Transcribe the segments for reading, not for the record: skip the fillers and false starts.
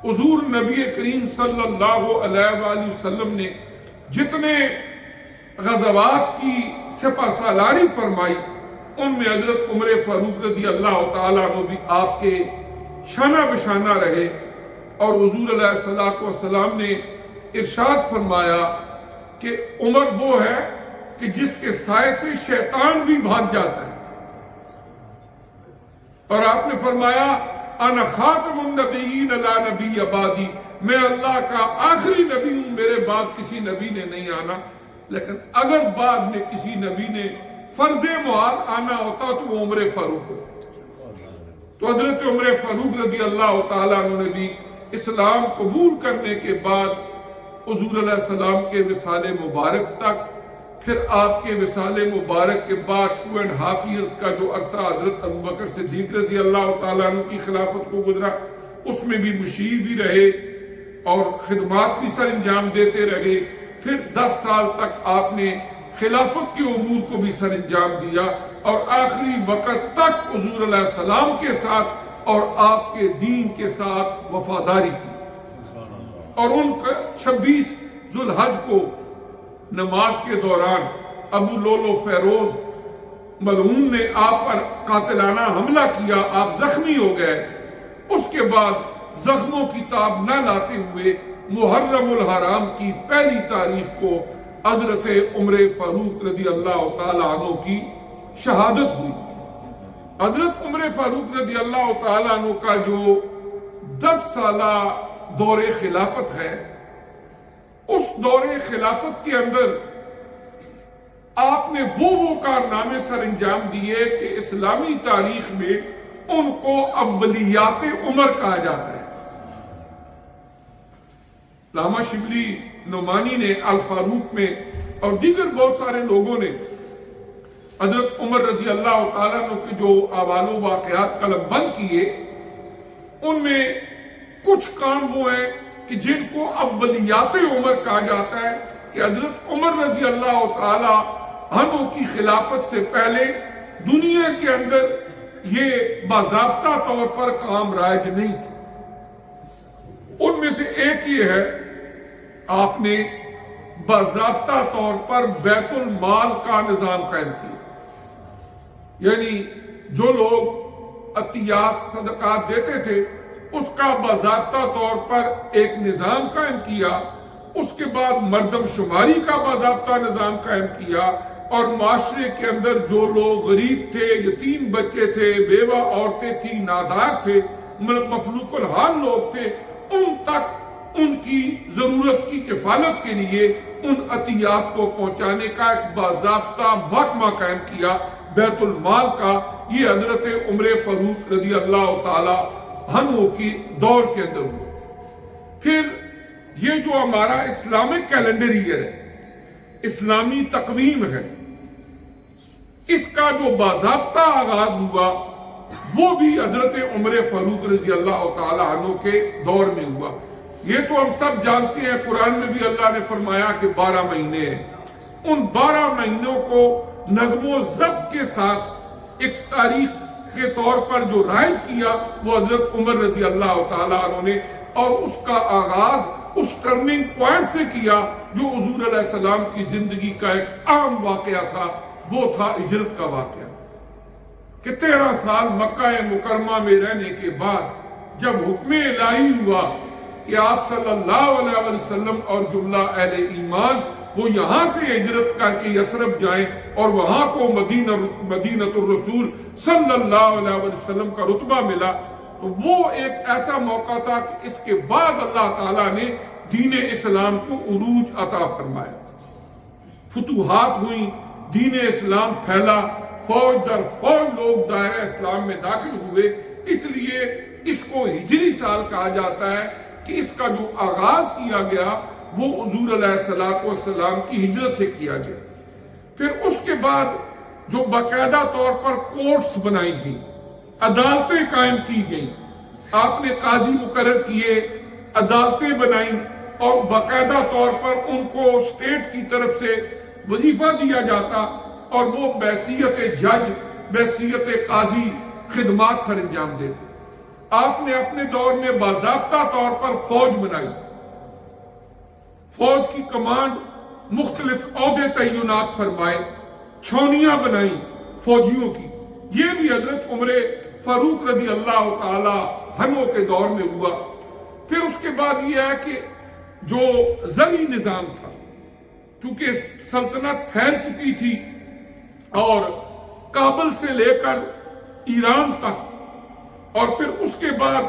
حضور نبی کریم صلی اللہ علیہ وآلہ وسلم نے جتنے غزوات کی سپہ سالاری فرمائی ان میں حضرت عمر فاروق رضی اللہ تعالیٰ عنہ بھی آپ کے شانہ بشانہ رہے، اور حضور علیہ السلام نے ارشاد فرمایا کہ عمر وہ ہے کہ جس کے سائے سے شیطان بھی بھاگ جاتا ہے، اور آپ نے فرمایا انا خاتم النبیین لا نبی بعدی، میں اللہ کا آخری نبی ہوں، میرے بعد کسی نبی نے نہیں آنا۔ لیکن اگر بعد میں کسی نبی نے فرض محال آنا ہوتا تو وہ عمر فاروق ہوتا۔ تو حضرت عمر فاروق رضی اللہ تعالیٰ عنہ نے بھی اسلام قبول کرنے کے بعد حضور علیہ السلام کے وصال مبارک تک، پھر آپ کے وصال مبارک کے بعد 2.5 ایئرز کا جو عرصہ حضرت ابوبکر صدیق رضی اللہ تعالیٰ عنہ کی خلافت کو گزرا، اس میں بھی مشیر بھی رہے اور خدمات بھی سر انجام دیتے رہے۔ پھر 10 سال تک آپ نے خلافت کے امور کو بھی سر انجام دیا، اور آخری وقت تک حضور علیہ السلام کے ساتھ اور آپ کے دین کے ساتھ وفاداری کی۔ اور ان کا 26 ذو الحج کو نماز کے دوران ابو لولو فیروز ملعون نے آپ پر قاتلانہ حملہ کیا، آپ زخمی ہو گئے۔ اس کے بعد زخموں کی تاب نہ لاتے ہوئے محرم الحرام کی 1 تاریخ کو حضرت عمر فاروق رضی اللہ تعالیٰ عنہ کی شہادت ہوئی۔ حضرت عمر فاروق رضی اللہ تعالیٰ عنہ کا جو 10 سالہ دور خلافت ہے، اس دور خلافت کے اندر آپ نے وہ کارنامے سر انجام دیے کہ اسلامی تاریخ میں ان کو اولیات عمر کہا جاتا ہے۔ علامہ شبلی نعمانی نے الفاروق میں اور دیگر بہت سارے لوگوں نے حضرت عمر رضی اللہ تعالیٰ عنہ کے جو احوال و واقعات قلم بند کیے، ان میں کچھ کام وہ ہیں کہ جن کو اولیات عمر کہا جاتا ہے، کہ حضرت عمر رضی اللہ تعالی عنہ کی خلافت سے پہلے دنیا کے اندر یہ باضابطہ طور پر کام رائج نہیں تھے۔ ان میں سے ایک یہ ہے، آپ نے باضابطہ طور پر بیت المال کا نظام قائم کیا، یعنی جو لوگ عطیات صدقات دیتے تھے اس کا باضابطہ طور پر ایک نظام قائم کیا۔ اس کے بعد مردم شماری کا باضابطہ نظام قائم کیا، اور معاشرے کے اندر جو لوگ غریب تھے، یتیم بچے تھے، بیوہ عورتیں تھیں، نادار تھے، مفلوق الحال لوگ تھے، ان تک ان کی ضرورت کی کفالت کے لیے ان عطیات کو پہنچانے کا ایک باضابطہ محکمہ قائم کیا بیت المال کا۔ یہ حضرت عمر فاروق رضی اللہ تعالی عنہ کی دور کے اندر ہوا۔ پھر یہ جو ہمارا اسلامک کیلنڈر ایئر ہے، اسلامی تقویم ہے، اس کا جو باضابطہ آغاز ہوا وہ بھی حضرت عمر فاروق رضی اللہ تعالی عنہ کے دور میں ہوا۔ یہ تو ہم سب جانتے ہیں، قرآن میں بھی اللہ نے فرمایا کہ 12 مہینے ہیں۔ ان 12 مہینوں کو نظم و ضبط کے ساتھ ایک تاریخ کے طور پر جو رائج کیا وہ حضرت عمر رضی اللہ تعالی عنہ نے، اور اس کا آغاز اس ٹرننگ پوائنٹ سے کیا جو حضور علیہ السلام کی زندگی کا ایک عام واقعہ تھا، وہ تھا ہجرت کا واقعہ، کہ 13 سال مکہ مکرمہ میں رہنے کے بعد جب حکم الہی ہوا کہ آپ صلی اللہ علیہ وسلم اور جملہ اہل ایمان وہ یہاں سے ہجرت کر کے یثرب جائیں اور وہاں کو مدینۃ الرسول صلی اللہ علیہ وسلم کا رتبہ ملا، تو وہ ایک ایسا موقع تھا کہ اس کے بعد اللہ تعالیٰ نے دین اسلام کو عروج عطا فرمایا، فتوحات ہوئیں، دین اسلام پھیلا، فوج در فوج لوگ دائرہ اسلام میں داخل ہوئے۔ اس لیے اس کو ہجری سال کہا جاتا ہے کہ اس کا جو آغاز کیا گیا وہ حضور علیہ السلام کی ہجرت سے کیا گیا۔ پھر اس کے بعد جو باقاعدہ طور پر کورٹس بنائی گئی، عدالتیں قائم کی گئیں، آپ نے قاضی مقرر کیے، عدالتیں بنائیں، اور باقاعدہ طور پر ان کو اسٹیٹ کی طرف سے وظیفہ دیا جاتا، اور وہ بحیثیت جج، بحیثیت قاضی خدمات سر انجام دیتے۔ آپ نے اپنے دور میں باضابطہ طور پر فوج بنائی، فوج کی کمانڈ، مختلف عہدے تعینات فرمائے، چھونیاں بنائی فوجیوں کی۔ یہ بھی حضرت عمر فاروق رضی اللہ تعالی عنہ کے دور میں ہوا۔ پھر اس کے بعد یہ ہے کہ جو زرعی نظام تھا، چونکہ سلطنت پھیل چکی تھی اور کابل سے لے کر ایران تک، اور پھر اس کے بعد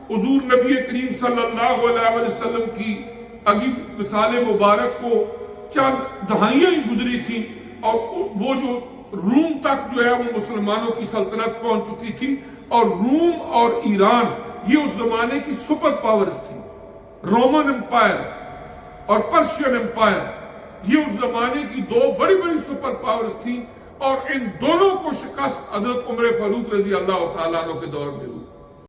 حضور نبی کریم صلی اللہ علیہ وسلم کی اگی وصال مبارک کو چند دہائیاں ہی گزری تھیں، اور وہ جو روم تک جو ہے وہ مسلمانوں کی سلطنت پہنچ چکی تھی، اور روم اور ایران یہ اس زمانے کی سپر پاورز تھی۔ رومن امپائر اور پرشین امپائر یہ اس زمانے کی دو بڑی بڑی سپر پاورز تھیں، اور ان دونوں کو شکست حضرت عمر فاروق رضی اللہ تعالیٰ عنہ کے دور میں ہوئی۔